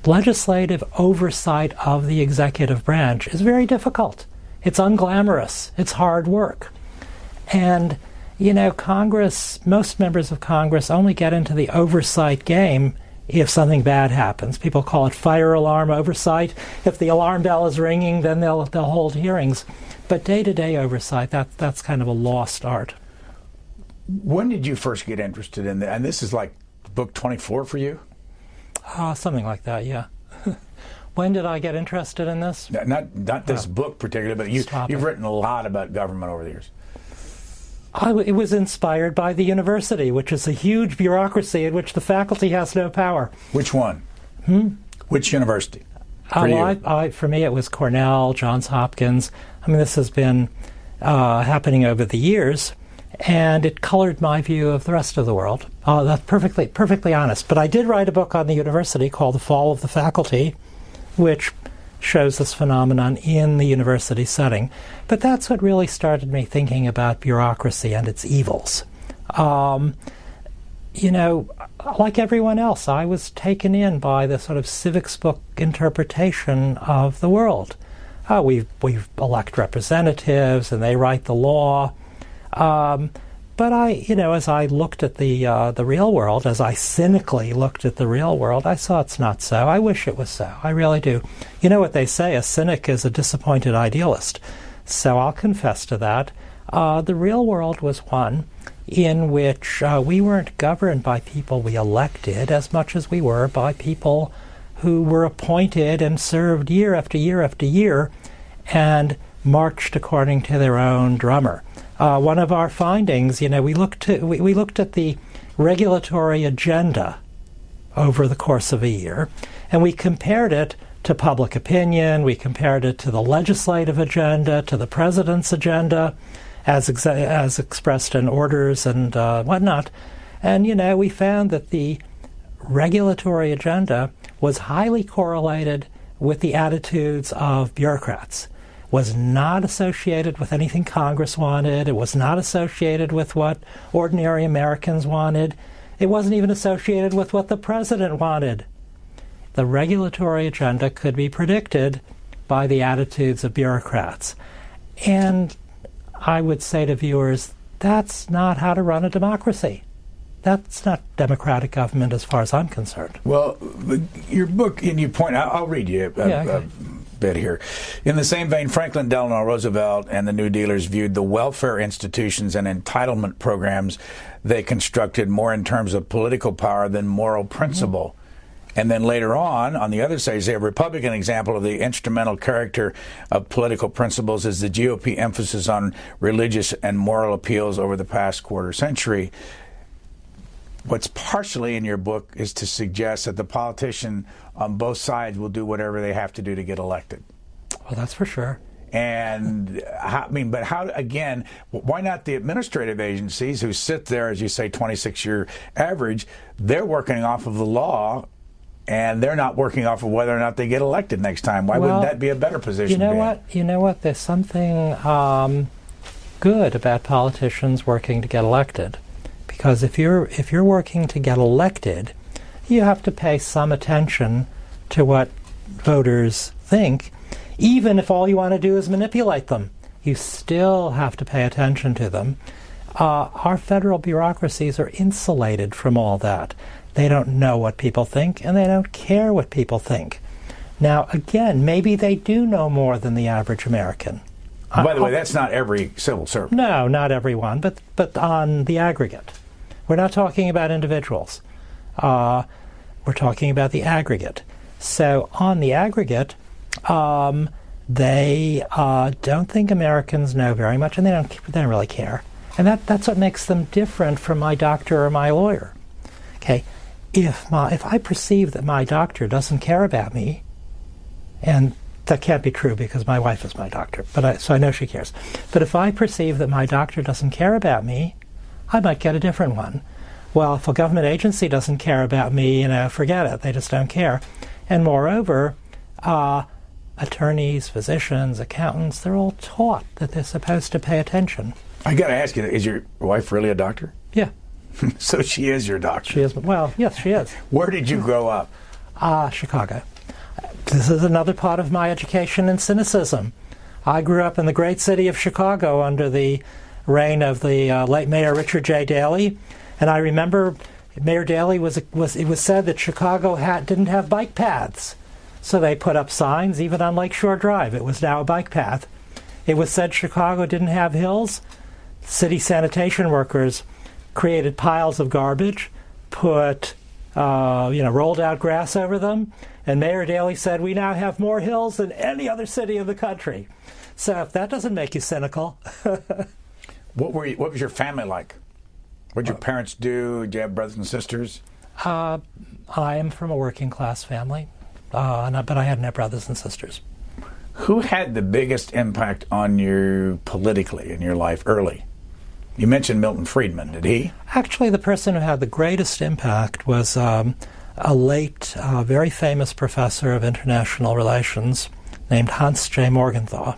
Speaker 3: Legislative oversight of the executive branch is very difficult. It's unglamorous. It's hard work. And Congress, most members of Congress only get into the oversight game if something bad happens. People call it fire alarm oversight. If the alarm bell is ringing, then they'll hold hearings. But day-to-day oversight, that's kind of a lost art.
Speaker 2: When did you first get interested in that? And this is like book 24 for you?
Speaker 3: Something like that, yeah. When did I get interested in this?
Speaker 2: Not this book particularly, but you've written a lot about government over the years.
Speaker 3: It was inspired by the university, which is a huge bureaucracy in which the faculty has no power.
Speaker 2: Which one? Which university?
Speaker 3: For me, it was Cornell, Johns Hopkins. This has been happening over the years, and it colored my view of the rest of the world. That's perfectly honest. But I did write a book on the university called The Fall of the Faculty, which shows this phenomenon in the university setting. But that's what really started me thinking about bureaucracy and its evils. Like everyone else, I was taken in by the sort of civics book interpretation of the world. We elect representatives and they write the law. But as I looked at the real world, as I cynically looked at the real world, I saw it's not so. I wish it was so. I really do. You know what they say, a cynic is a disappointed idealist. So I'll confess to that. The real world was one in which we weren't governed by people we elected as much as we were by people who were appointed and served year after year after year and marched according to their own drummer. One of our findings, we looked at the regulatory agenda over the course of a year, and we compared it to public opinion, we compared it to the legislative agenda, to the president's agenda, as expressed in orders and whatnot. And, we found that the regulatory agenda was highly correlated with the attitudes of bureaucrats. Was not associated with anything Congress wanted. It was not associated with what ordinary Americans wanted. It wasn't even associated with what the president wanted. The regulatory agenda could be predicted by the attitudes of bureaucrats. And I would say to viewers, that's not how to run a democracy. That's not democratic government as far as I'm concerned.
Speaker 2: Well, your book, and you point out, I'll read you a bit here. In the same vein, Franklin Delano Roosevelt and the New Dealers viewed the welfare institutions and entitlement programs they constructed more in terms of political power than moral principle. And then later on the other side, a Republican example of the instrumental character of political principles is the GOP emphasis on religious and moral appeals over the past quarter century. What's partially in your book is to suggest that the politician on both sides will do whatever they have to do to get elected.
Speaker 3: Well, that's for sure.
Speaker 2: And again, why not the administrative agencies who sit there, as you say, 26-year average, they're working off of the law and they're not working off of whether or not they get elected next time. Why wouldn't that be a better position?
Speaker 3: You know what? There's something good about politicians working to get elected, because if you're working to get elected, you have to pay some attention to what voters think, even if all you want to do is manipulate them. You still have to pay attention to them. Our federal bureaucracies are insulated from all that. They don't know what people think, and they don't care what people think. Now, again, maybe they do know more than the average American.
Speaker 2: By the way, that's not every civil servant.
Speaker 3: No, not everyone, but on the aggregate. We're not talking about individuals. We're talking about the aggregate. So on the aggregate, they don't think Americans know very much, and they don't really care. And that's what makes them different from my doctor or my lawyer. Okay, if I perceive that my doctor doesn't care about me, and that can't be true because my wife is my doctor, so I know she cares. But if I perceive that my doctor doesn't care about me, I might get a different one. Well, if a government agency doesn't care about me, forget it. They just don't care. And moreover, attorneys, physicians, accountants, they're all taught that they're supposed to pay attention.
Speaker 2: I got to ask you, is your wife really a doctor?
Speaker 3: Yeah.
Speaker 2: So she is your doctor?
Speaker 3: She is. Well, yes, she is.
Speaker 2: Where did you grow up?
Speaker 3: Chicago. This is another part of my education in cynicism. I grew up in the great city of Chicago under the reign of the late Mayor Richard J. Daley, and I remember Mayor Daley it was said that Chicago didn't have bike paths, so they put up signs even on Lakeshore Drive. It was now a bike path. It was said Chicago didn't have hills. City sanitation workers created piles of garbage, put rolled out grass over them, and Mayor Daley said, we now have more hills than any other city in the country. So if that doesn't make you cynical.
Speaker 2: What was your family like? What did your parents do? Did you have brothers and sisters?
Speaker 3: I am from a working class family, but I had no brothers and sisters.
Speaker 2: Who had the biggest impact on you politically in your life early? You mentioned Milton Friedman. Did he?
Speaker 3: Actually, the person who had the greatest impact was a late, very famous professor of international relations named Hans J. Morgenthau.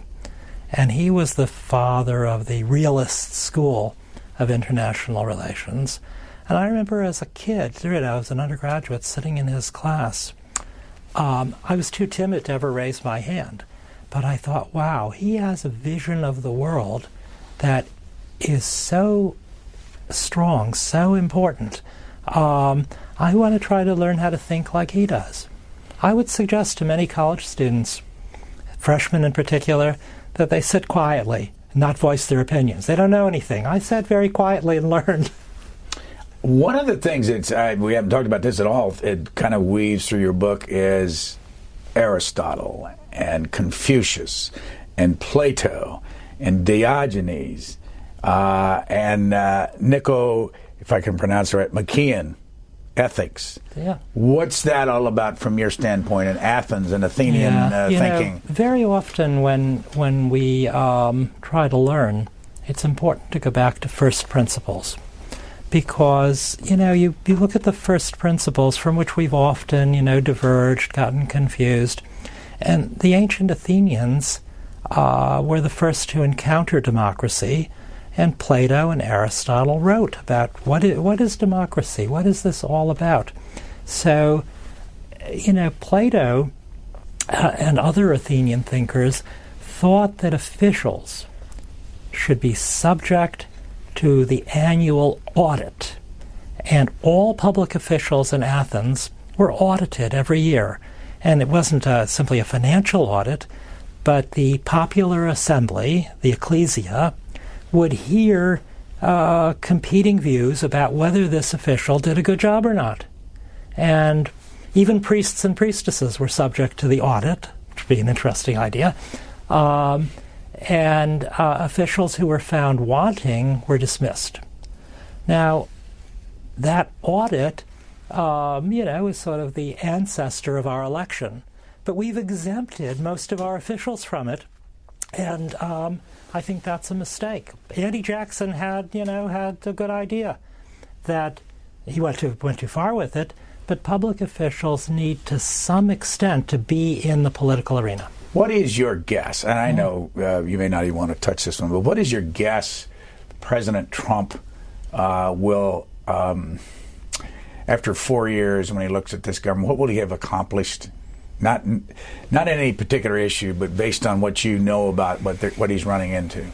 Speaker 3: And he was the father of the realist school of international relations. And I remember as a kid, as an undergraduate, sitting in his class, I was too timid to ever raise my hand. But I thought, wow, he has a vision of the world that is so strong, so important. I want to try to learn how to think like he does. I would suggest to many college students, freshmen in particular, that they sit quietly and not voice their opinions. They don't know anything. I sat very quietly and learned.
Speaker 2: One of the things we haven't talked about this at all, it kind of weaves through your book, is Aristotle and Confucius and Plato and Diogenes and Nico, if I can pronounce it right, Machian, ethics.
Speaker 3: Yeah.
Speaker 2: What's that all about from your standpoint in Athens and Athenian thinking?
Speaker 3: Very often when we try to learn, it's important to go back to first principles. Because, you look at the first principles from which we've often, diverged, gotten confused. And the ancient Athenians were the first to encounter democracy, and Plato and Aristotle wrote about what is democracy? What is this all about? So, Plato and other Athenian thinkers thought that officials should be subject to the annual audit. And all public officials in Athens were audited every year. And it wasn't simply a financial audit, but the popular assembly, the ecclesia, would hear competing views about whether this official did a good job or not. And even priests and priestesses were subject to the audit, which would be an interesting idea. And officials who were found wanting were dismissed. Now, that audit, is sort of the ancestor of our election. But we've exempted most of our officials from it, and I think that's a mistake. Andy Jackson had a good idea. That he went too far with it, but public officials need to some extent to be in the political arena.
Speaker 2: What is your guess? And I know you may not even want to touch this one, but what is your guess President Trump will, after 4 years, when he looks at this government, what will he have accomplished? Not any particular issue, but based on what you know about what he's running into.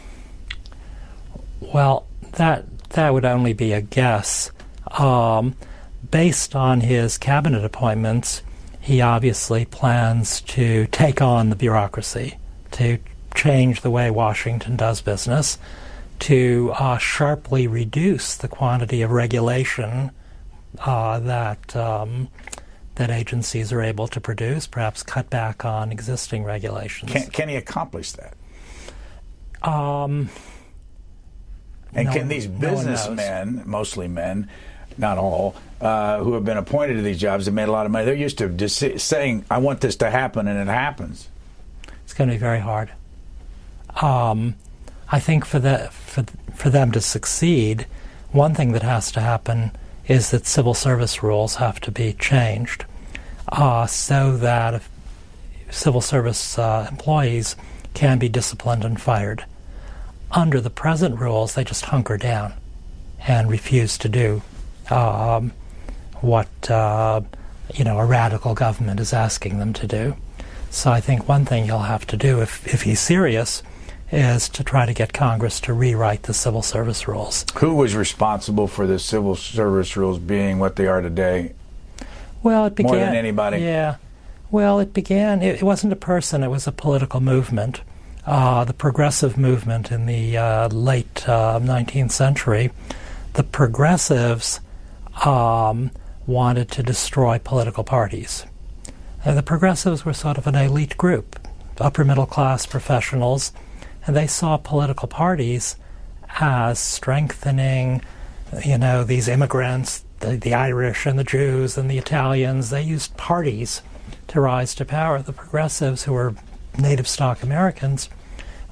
Speaker 3: Well, that would only be a guess. Based on his cabinet appointments, he obviously plans to take on the bureaucracy, to change the way Washington does business, to sharply reduce the quantity of regulation that agencies are able to produce, perhaps cut back on existing regulations.
Speaker 2: Can he accomplish that? And can these businessmen, mostly men, not all, who have been appointed to these jobs have made a lot of money, they're used to just saying, I want this to happen, and it happens.
Speaker 3: It's going to be very hard. I think for them to succeed, one thing that has to happen is that civil service rules have to be changed so that if civil service employees can be disciplined and fired. Under the present rules, they just hunker down and refuse to do what a radical government is asking them to do. So I think one thing he'll have to do, if he's serious, is to try to get Congress to rewrite the civil service rules.
Speaker 2: Who was responsible for the civil service rules being what they are today?
Speaker 3: Well, it began...
Speaker 2: More than anybody?
Speaker 3: Yeah. Well, it began... It wasn't a person, it was a political movement. The progressive movement in the late 19th century, the progressives wanted to destroy political parties. The progressives were sort of an elite group, upper middle class professionals, and they saw political parties as strengthening, these immigrants, the Irish and the Jews and the Italians. They used parties to rise to power. The progressives, who were native stock Americans,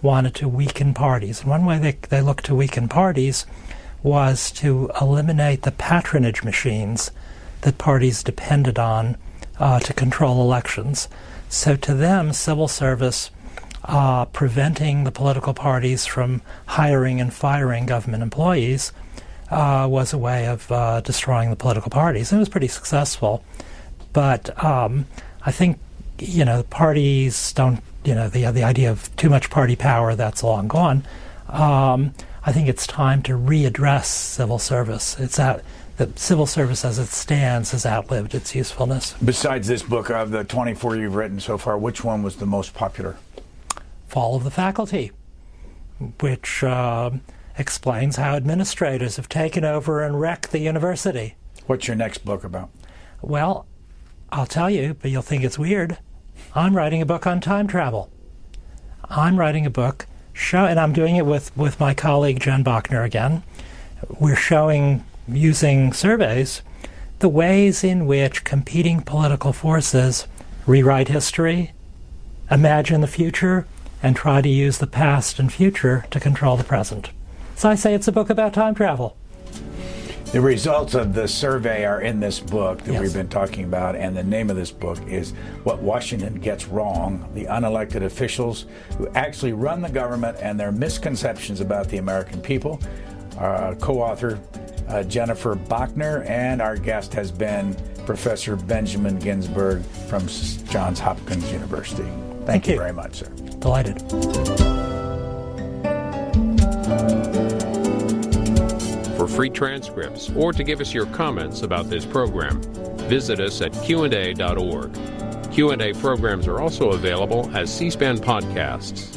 Speaker 3: wanted to weaken parties. And one way they looked to weaken parties was to eliminate the patronage machines that parties depended on to control elections. So to them, civil service, preventing the political parties from hiring and firing government employees, was a way of destroying the political parties. And it was pretty successful. But I think, parties don't, the idea of too much party power, that's long gone. I think it's time to readdress civil service. The civil service as it stands has outlived its usefulness.
Speaker 2: Besides this book, of the 24 you've written so far, which one was the most popular?
Speaker 3: Fall of the Faculty, which explains how administrators have taken over and wrecked the university.
Speaker 2: What's your next book about?
Speaker 3: Well, I'll tell you, but you'll think it's weird. I'm writing a book on time travel. I'm writing a book, and I'm doing it with my colleague Jen Bachner again. We're showing, using surveys, the ways in which competing political forces rewrite history, imagine the future, and try to use the past and future to control the present. So I say it's a book about time travel.
Speaker 2: The results of the survey are in this book that
Speaker 3: Yes.
Speaker 2: we've been talking about, and the name of this book is What Washington Gets Wrong, the Unelected Officials Who Actually Run the Government and Their Misconceptions About the American People. Our co-author, Jennifer Bachner, and our guest has been Professor Benjamin Ginsberg from Johns Hopkins University. Thank you very much, sir.
Speaker 3: Delighted.
Speaker 9: For free transcripts or to give us your comments about this program, visit us at Q&A.org. Q&A programs are also available as C-SPAN podcasts.